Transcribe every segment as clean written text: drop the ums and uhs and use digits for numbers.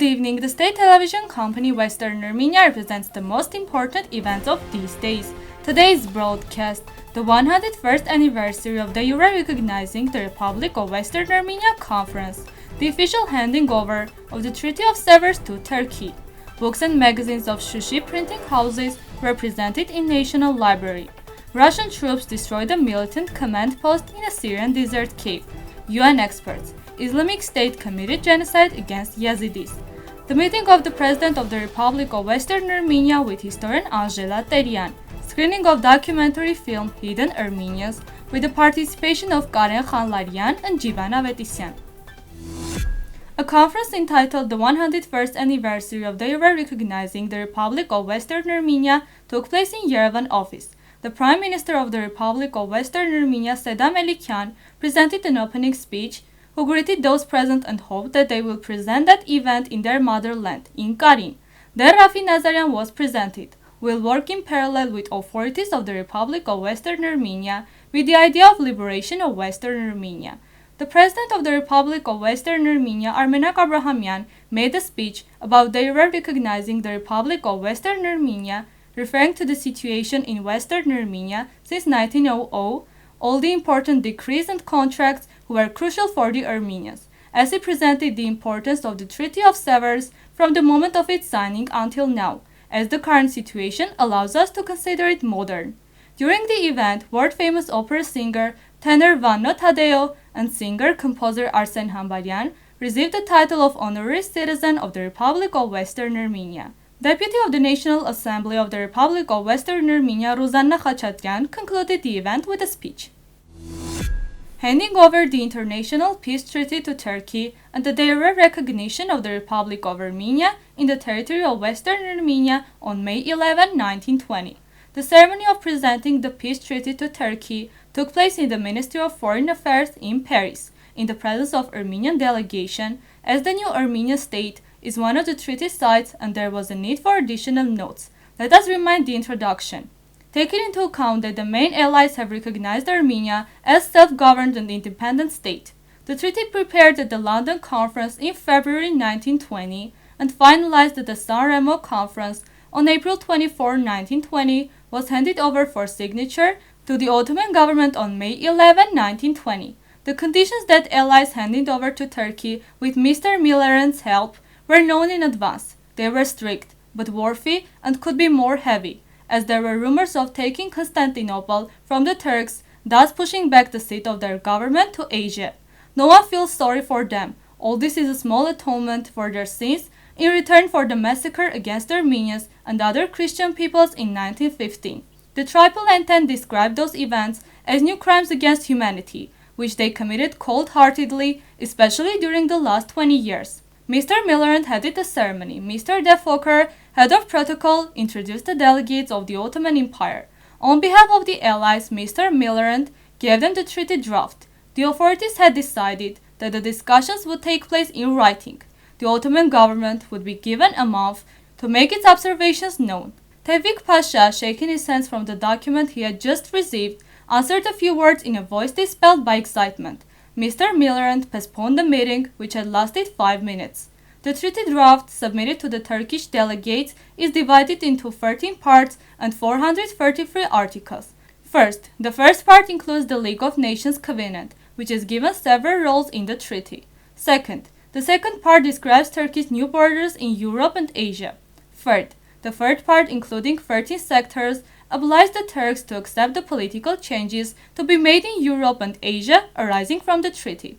evening, the state television company Western Armenia represents the most important events of these days. Today's broadcast, the 101st anniversary of the jure recognizing the Republic of Western Armenia Conference, the official handing over of the Treaty of Sevres to Turkey. Books and magazines of Shushi printing houses were presented in National Library. Russian troops destroyed a militant command post in a Syrian desert cave. UN experts. Islamic State committed genocide against Yazidis. The meeting of the President of the Republic of Western Armenia with historian Angela Teryan. Screening of documentary film Hidden Armenians with the participation of Khanlaryan and Jivan Avetisyan. A conference entitled the 101st Anniversary of the jure recognizing the Republic of Western Armenia took place in Yerevan office. The Prime Minister of the Republic of Western Armenia, Sedam Elikyan, presented an opening speech, who greeted those present and hoped that they will present that event in their motherland, in Karin. There Rafi Nazarian was presented, will work in parallel with authorities of the Republic of Western Armenia with the idea of liberation of Western Armenia. The President of the Republic of Western Armenia, Abrahamian, made a speech about the jure recognizing the Republic of Western Armenia, referring to the situation in Western Armenia since 1900, all the important decrees and contracts were crucial for the Armenians, as he presented the importance of the Treaty of Sevres from the moment of its signing until now, as the current situation allows us to consider it modern. During the event, world-famous opera singer tenor Vanno Tadeo and singer-composer Arsen Hambaryan received the title of Honorary Citizen of the Republic of Western Armenia. Deputy of the National Assembly of the Republic of Western Armenia, Ruzanna Khachatryan, concluded the event with a speech. Handing over the International Peace Treaty to Turkey and the de jure recognition of the Republic of Armenia in the territory of Western Armenia on May 11, 1920. The ceremony of presenting the peace treaty to Turkey took place in the Ministry of Foreign Affairs in Paris, in the presence of Armenian delegation, as the new Armenian state is one of the treaty sites and there was a need for additional notes. Let us remind the introduction. Taking into account that the main allies have recognized Armenia as self-governed and independent state, the treaty prepared at the London Conference in February 1920 and finalized at the San Remo Conference on April 24, 1920 was handed over for signature to the Ottoman government on May 11, 1920. The conditions that allies handed over to Turkey with Mr. Millerand's help were known in advance. They were strict, but worthy and could be more heavy, as there were rumors of taking Constantinople from the Turks, thus pushing back the seat of their government to Asia. No one feels sorry for them. All this is a small atonement for their sins in return for the massacre against the Armenians and other Christian peoples in 1915. The Triple Entente described those events as new crimes against humanity, which they committed cold-heartedly, especially during the last 20 years. Mr. Millerand headed the ceremony. Mr. De Fokker, head of protocol, introduced the delegates of the Ottoman Empire. On behalf of the allies, Mr. Millerand gave them the treaty draft. The authorities had decided that the discussions would take place in writing. The Ottoman government would be given a month to make its observations known. Tevfik Pasha, shaking his hands from the document he had just received, answered a few words in a voice dispelled by excitement. Mr. Millerand postponed the meeting, which had lasted 5 minutes. The treaty draft, submitted to the Turkish delegates, is divided into 13 parts and 433 articles. First, the first part includes the League of Nations Covenant, which is given several roles in the treaty. Second, the second part describes Turkey's new borders in Europe and Asia. Third, the third part, including 13 sectors, obliged the Turks to accept the political changes to be made in Europe and Asia arising from the treaty.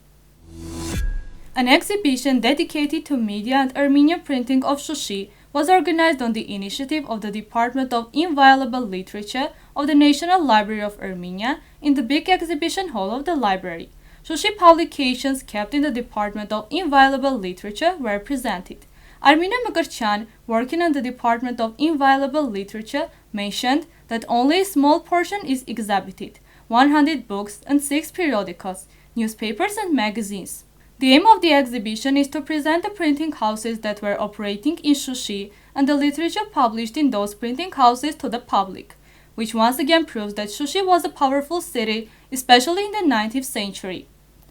An exhibition dedicated to media and Armenian printing of Shushi was organized on the initiative of the Department of Inviolable Literature of the National Library of Armenia in the big exhibition hall of the library. Shushi publications kept in the Department of Inviolable Literature were presented. Armina Mgrchan, working on the Department of Inviolable Literature, mentioned that only a small portion is exhibited, 100 books and 6 periodicals, newspapers and magazines. The aim of the exhibition is to present the printing houses that were operating in Shushi and the literature published in those printing houses to the public, which once again proves that Shushi was a powerful city, especially in the 19th century,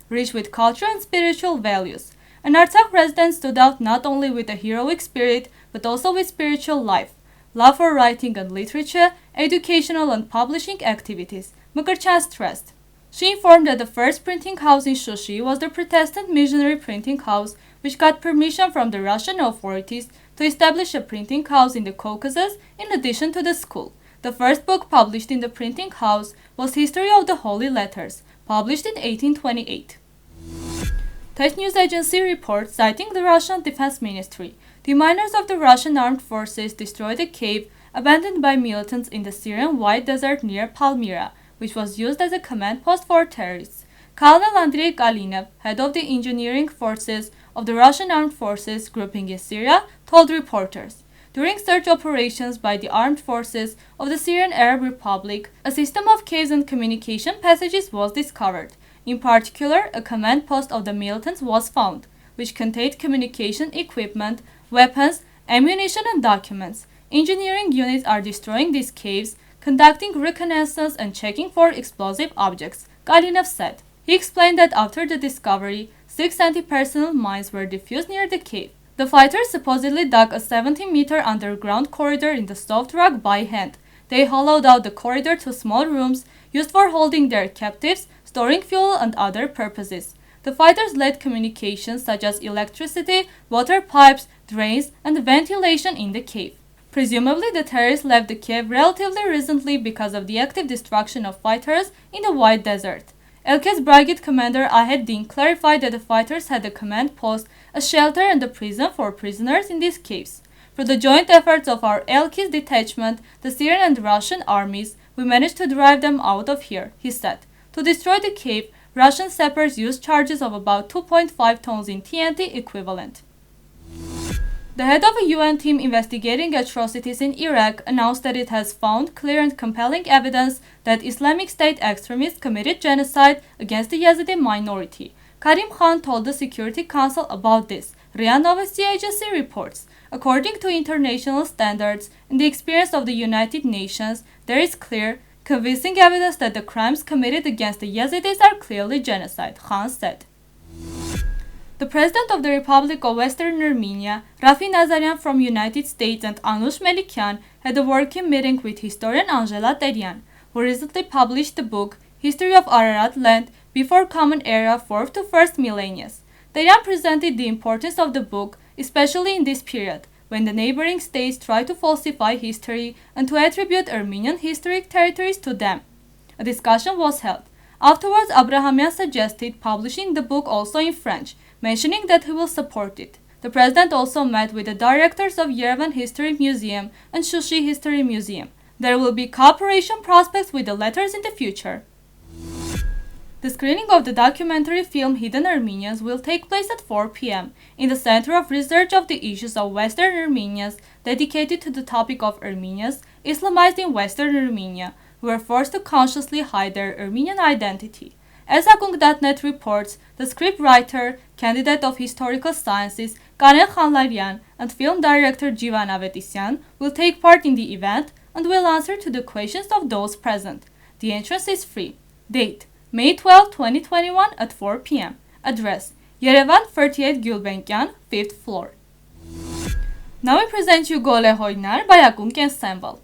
rich with cultural and spiritual values. An Artsakh resident stood out not only with a heroic spirit, but also with spiritual life, love for writing and literature, educational and publishing activities, Mukherjee stressed. She informed that the first printing house in Shushi was the Protestant missionary printing house, which got permission from the Russian authorities to establish a printing house in the Caucasus in addition to the school. The first book published in the printing house was History of the Holy Letters, published in 1828. TASS news agency reports, citing the Russian Defense Ministry, the miners of the Russian armed forces destroyed a cave abandoned by militants in the Syrian White Desert near Palmyra, which was used as a command post for terrorists. Colonel Andrei Kalinev, head of the engineering forces of the Russian armed forces grouping in Syria, told reporters. During search operations by the armed forces of the Syrian Arab Republic, a system of caves and communication passages was discovered. In particular, a command post of the militants was found, which contained communication equipment, weapons, ammunition, and documents. Engineering units are destroying these caves, conducting reconnaissance and checking for explosive objects, Kalinev said. He explained that after the discovery, 6 anti-personnel mines were defused near the cave. The fighters supposedly dug a 70-meter underground corridor in the soft rock by hand. They hollowed out the corridor to small rooms used for holding their captives, storing fuel, and other purposes. The fighters laid communications such as electricity, water pipes, drains, and ventilation in the cave. Presumably, the terrorists left the cave relatively recently because of the active destruction of fighters in the White Desert. Elkes Brigade Commander Aheddin clarified that the fighters had a command post, a shelter, and a prison for prisoners in these caves. Through the joint efforts of our Elkes detachment, the Syrian and Russian armies, we managed to drive them out of here, he said. To destroy the cave, Russian sappers used charges of about 2.5 tons in TNT equivalent. The head of a UN team investigating atrocities in Iraq announced that it has found clear and compelling evidence that Islamic State extremists committed genocide against the Yazidi minority. Karim Khan told the Security Council about this, RIA Novosti agency reports. According to international standards and the experience of the United Nations, there is clear, convincing evidence that the crimes committed against the Yazidis are clearly genocide, Khan said. The President of the Republic of Western Armenia, Rafi Nazarian from United States, and Anush Melikyan had a working meeting with historian Angela Teryan, who recently published the book History of Ararat Land Before Common Era 4th to 1st Millennium. Teryan presented the importance of the book, especially in this period, when the neighboring states try to falsify history and to attribute Armenian historic territories to them. A discussion was held. Afterwards, Abrahamian suggested publishing the book also in French, mentioning that he will support it. The president also met with the directors of Yerevan History Museum and Shushi History Museum. There will be cooperation prospects with the letters in the future. The screening of the documentary film Hidden Armenians will take place at 4 p.m. in the Center of Research of the Issues of Western Armenians, dedicated to the topic of Armenians Islamized in Western Armenia, who were forced to consciously hide their Armenian identity. As Akung.net reports, the scriptwriter, candidate of historical sciences Khanlaryan, and film director Jivan Avetisyan will take part in the event and will answer to the questions of those present. The entrance is free. Date: May 12, 2021 at 4 p.m. Address: Yerevan 38 Gulbenkian, 5th floor. Now we present you Gole Hoynar by Akung Ensemble.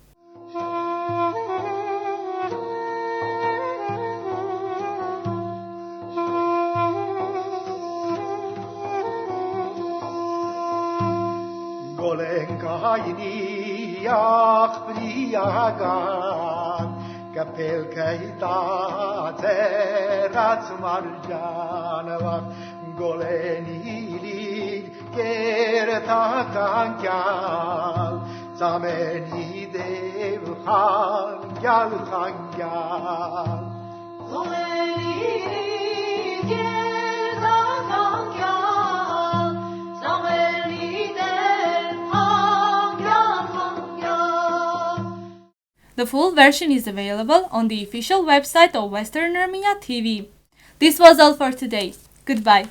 Hayni akhriyagan kapel kaita terat marjanava goleni kerta kangal zameni dev khangal goleni kerta kangal zameni The full version is available on the official website of Western Armenia TV. This was all for today. Goodbye.